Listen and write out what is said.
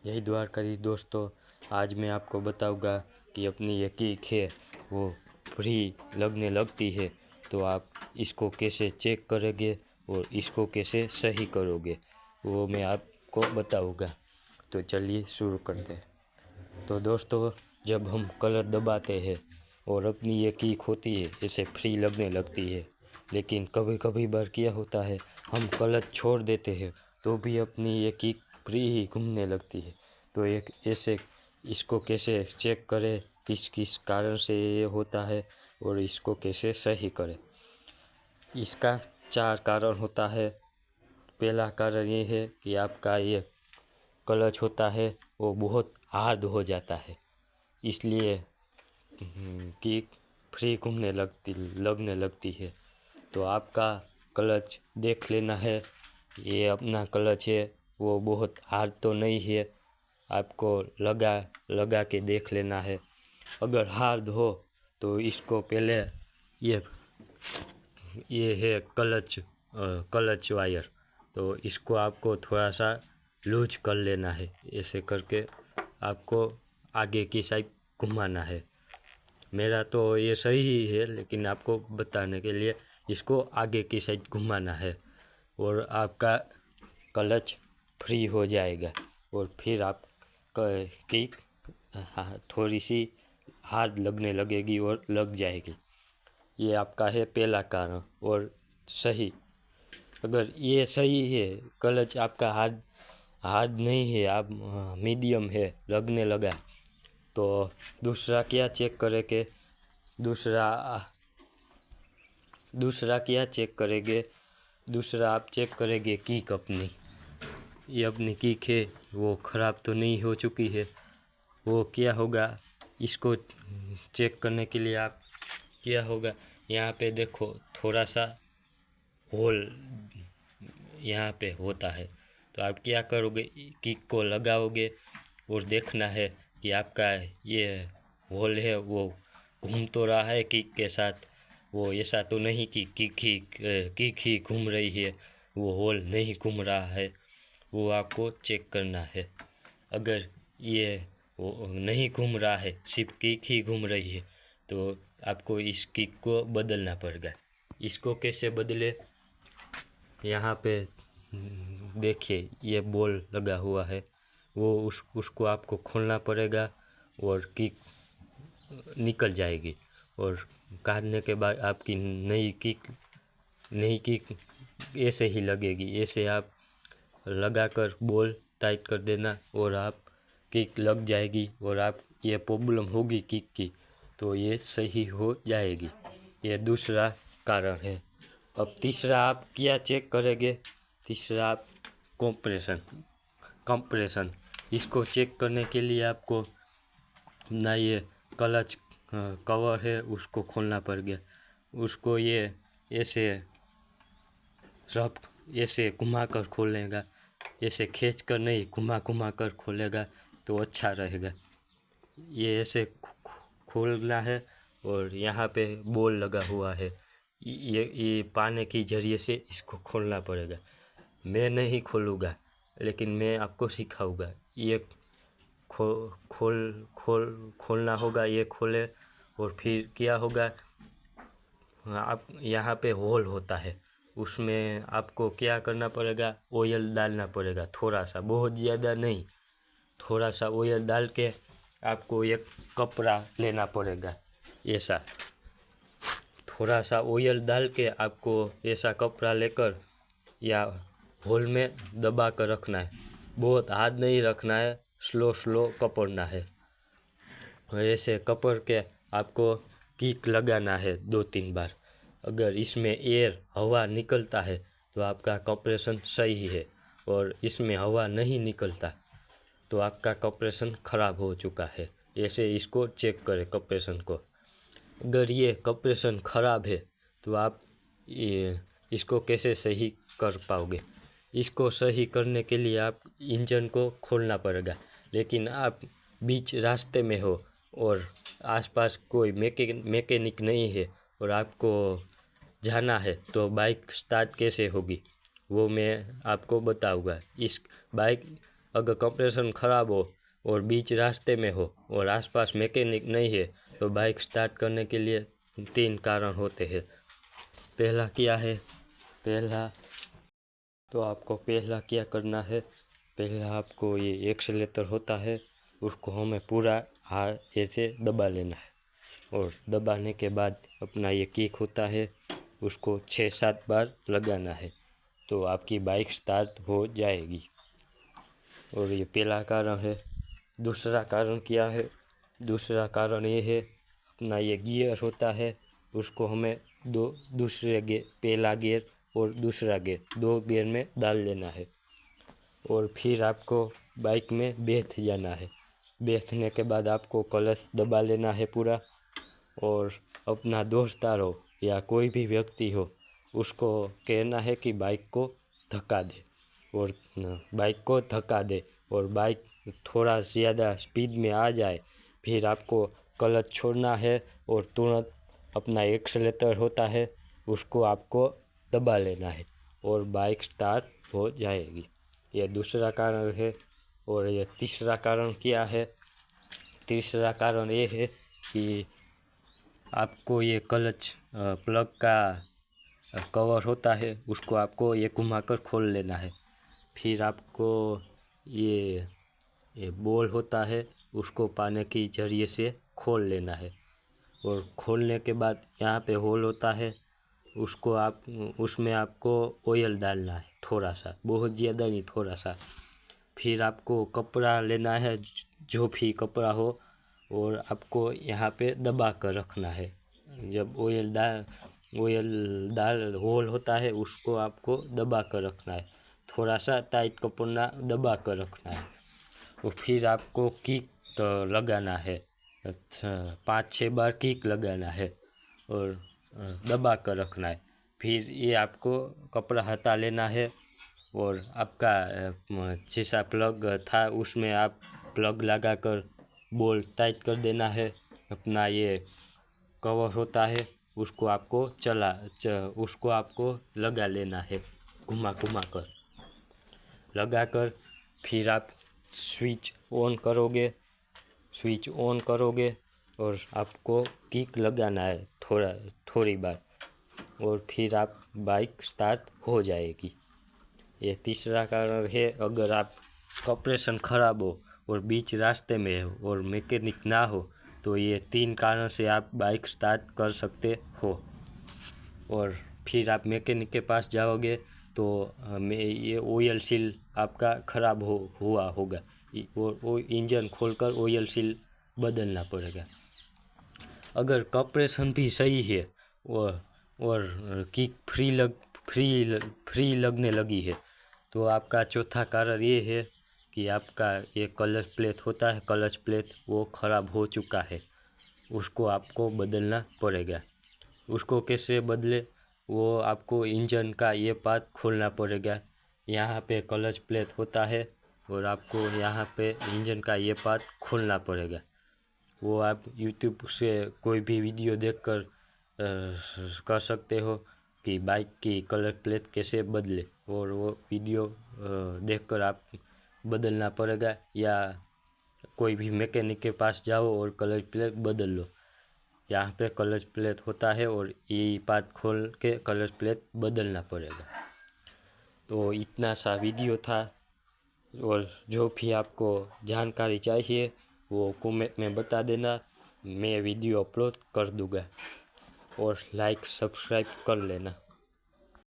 यही द्वारकाधीश दोस्तों, आज मैं आपको बताऊंगा कि अपनी ये किक है वो फ्री लगने लगती है तो आप इसको कैसे चेक करोगे और इसको कैसे सही करोगे वो मैं आपको बताऊंगा। तो चलिए शुरू करते हैं। तो दोस्तों, जब हम कलर दबाते हैं और अपनी ये किक होती है इसे फ्री लगने लगती है, लेकिन कभी कभी बार क्या होता है हम कलर छोड़ देते हैं तो भी अपनी ये किक फ्री ही घूमने लगती है। तो एक ऐसे इसको कैसे चेक करें, किस किस कारण से ये होता है और इसको कैसे सही करें। इसका 4 कारण होता है। पहला कारण ये है कि आपका ये क्लच होता है वो बहुत हार्ड हो जाता है, इसलिए किक फ्री घूमने लगने लगती है। तो आपका क्लच देख लेना है, ये अपना क्लच है वो बहुत हार्ड तो नहीं है, आपको लगा लगा के देख लेना है। अगर हार्ड हो तो इसको पहले ये है क्लच वायर, तो इसको आपको थोड़ा सा लूज कर लेना है। ऐसे करके आपको आगे की साइड घुमाना है। मेरा तो ये सही ही है, लेकिन आपको बताने के लिए इसको आगे की साइड घुमाना है और आपका क्लच फ्री हो जाएगा और फिर आप किक थोड़ी सी हार्ड लगने लगेगी और लग जाएगी। ये आपका है पहला कारण। और सही, अगर ये सही है, क्लच आपका हार्ड हार्ड नहीं है, आप मीडियम है, लगने लगा, तो दूसरा क्या चेक करें कि दूसरा क्या चेक करेंगे, दूसरा आप चेक करेंगे किक अपनी, ये अपनी किक है वो ख़राब तो नहीं हो चुकी है। वो क्या होगा, इसको चेक करने के लिए आप क्या होगा, यहाँ पे देखो थोड़ा सा होल यहाँ पे होता है, तो आप क्या करोगे, किक को लगाओगे और देखना है कि आपका ये होल है वो घूम तो रहा है किक के साथ। वो ऐसा तो नहीं कि किक ही घूम रही है, वो होल नहीं घूम रहा है, वो आपको चेक करना है। अगर ये वो नहीं घूम रहा है, सिर्फ किक ही घूम रही है, तो आपको इस किक को बदलना पड़ेगा। इसको कैसे बदले, यहाँ पे देखिए ये बॉल लगा हुआ है, वो उसको आपको खोलना पड़ेगा और किक निकल जाएगी और काटने के बाद आपकी नई किक ऐसे ही लगेगी। ऐसे आप लगाकर बॉल टाइट कर देना और आप किक लग जाएगी और आप ये प्रॉब्लम होगी किक की तो ये सही हो जाएगी। ये दूसरा कारण है। अब तीसरा आप क्या चेक करेंगे, तीसरा आप कंप्रेशन इसको चेक करने के लिए आपको ना ये क्लच कवर है उसको खोलना पड़ेगा, उसको ये ऐसे रफ ऐसे घुमा कर खोलेगा, ऐसे खींच कर नहीं, घुमा कर खोलेगा तो अच्छा रहेगा। ये ऐसे खोलना है और यहाँ पे बॉल लगा हुआ है, ये पाने की जरिए से इसको खोलना पड़ेगा। मैं नहीं खोलूँगा, लेकिन मैं आपको सिखाऊंगा। ये खोलना होगा, ये खोले और फिर क्या होगा, आप यहाँ पे होल होता है, उसमें आपको क्या करना पड़ेगा, ऑयल डालना पड़ेगा थोड़ा सा, बहुत ज़्यादा नहीं, थोड़ा सा ऑयल डाल के आपको एक कपड़ा लेना पड़ेगा। ऐसा थोड़ा सा ऑयल डाल के आपको ऐसा कपड़ा लेकर या होल में दबा कर रखना है, बहुत हाथ नहीं रखना है, स्लो कपड़ना है। ऐसे कपड़ के आपको किक लगाना है 2-3 बार। अगर इसमें एयर हवा निकलता है तो आपका कंप्रेशन सही है, और इसमें हवा नहीं निकलता तो आपका कंप्रेशन ख़राब हो चुका है। ऐसे इसको चेक करें कंप्रेशन को। अगर ये कंप्रेशन ख़राब है तो आप ये इसको कैसे सही कर पाओगे। इसको सही करने के लिए आप इंजन को खोलना पड़ेगा, लेकिन आप बीच रास्ते में हो और आसपास कोई मैकेनिक नहीं है और आपको जाना है तो बाइक स्टार्ट कैसे होगी वो मैं आपको बताऊंगा। इस बाइक अगर कंप्रेसर ख़राब हो और बीच रास्ते में हो और आसपास मैकेनिक नहीं है तो बाइक स्टार्ट करने के लिए 3 कारण होते हैं। पहला क्या है, पहला क्या करना है, पहला आपको ये एक्सेलेरेटर होता है उसको हमें पूरा हाथ ऐसे दबा लेना है और दबाने के बाद अपना ये किक होता है उसको 6-7 बार लगाना है तो आपकी बाइक स्टार्ट हो जाएगी। और ये पहला कारण है। दूसरा कारण क्या है, दूसरा कारण ये है अपना ये गियर होता है उसको हमें पहला गियर और दूसरा गियर 2 गियर में डाल लेना है और फिर आपको बाइक में बैठ जाना है। बैठने के बाद आपको क्लच दबा लेना है पूरा और अपना दोस्तार हो या कोई भी व्यक्ति हो उसको कहना है कि बाइक को धक्का दे और बाइक थोड़ा ज़्यादा स्पीड में आ जाए फिर आपको क्लच छोड़ना है और तुरंत अपना एक्सेलेरेटर होता है उसको आपको दबा लेना है और बाइक स्टार्ट हो जाएगी। यह दूसरा कारण है। और यह तीसरा कारण क्या है, तीसरा कारण ये है कि आपको ये क्लच प्लग का कवर होता है उसको आपको ये घुमाकर खोल लेना है। फिर आपको ये बॉल होता है उसको पानी की जरिए से खोल लेना है और खोलने के बाद यहाँ पे होल होता है उसमें आपको ऑयल डालना है थोड़ा सा, बहुत ज़्यादा नहीं, थोड़ा सा। फिर आपको कपड़ा लेना है, जो भी कपड़ा हो, और आपको यहाँ पे दबा कर रखना है। जब ऑयल डाल होल होता है उसको आपको दबा कर रखना है, थोड़ा सा टाइट कपड़ा दबा कर रखना है। और फिर आपको किक तो लगाना है, 5-6 बार किक लगाना है और दबा कर रखना है। फिर ये आपको कपड़ा हटा लेना है और आपका जैसा प्लग था उसमें आप प्लग लगाकर बोल्ट टाइट कर देना है। अपना ये कवर होता है उसको आपको लगा लेना है, घुमा कर लगाकर फिर आप स्विच ऑन करोगे और आपको किक लगाना है थोड़ी बार और फिर आप बाइक स्टार्ट हो जाएगी। ये तीसरा कारण है। अगर आप कंप्रेसर ख़राब हो और बीच रास्ते में हो और मैकेनिक ना हो तो ये 3 कारण से आप बाइक स्टार्ट कर सकते हो। और फिर आप मैकेनिक के पास जाओगे तो ये ऑयल सील आपका ख़राब हुआ होगा, वो इंजन खोलकर ऑयल सील बदलना पड़ेगा। अगर कंप्रेसर भी सही है और किक फ्री लगने लगी है तो आपका चौथा कारण ये है कि आपका ये क्लच प्लेट होता है, क्लच प्लेट वो ख़राब हो चुका है, उसको आपको बदलना पड़ेगा। उसको कैसे बदले, वो आपको इंजन का ये पार्ट खोलना पड़ेगा। यहाँ पे क्लच प्लेट होता है और आपको यहाँ पे इंजन का ये पार्ट खोलना पड़ेगा। वो आप यूट्यूब से कोई भी वीडियो देखकर कर सकते हो कि बाइक की क्लच प्लेट कैसे बदले, और वो वीडियो देखकर आप बदलना पड़ेगा। या कोई भी मैकेनिक के पास जाओ और क्लच प्लेट बदल लो। यहाँ पे क्लच प्लेट होता है और ये पार्ट खोल के क्लच प्लेट बदलना पड़ेगा। तो इतना सा वीडियो था, और जो भी आपको जानकारी चाहिए वो कमेंट में बता देना, मैं वीडियो अपलोड कर दूँगा। और लाइक सब्सक्राइब कर लेना।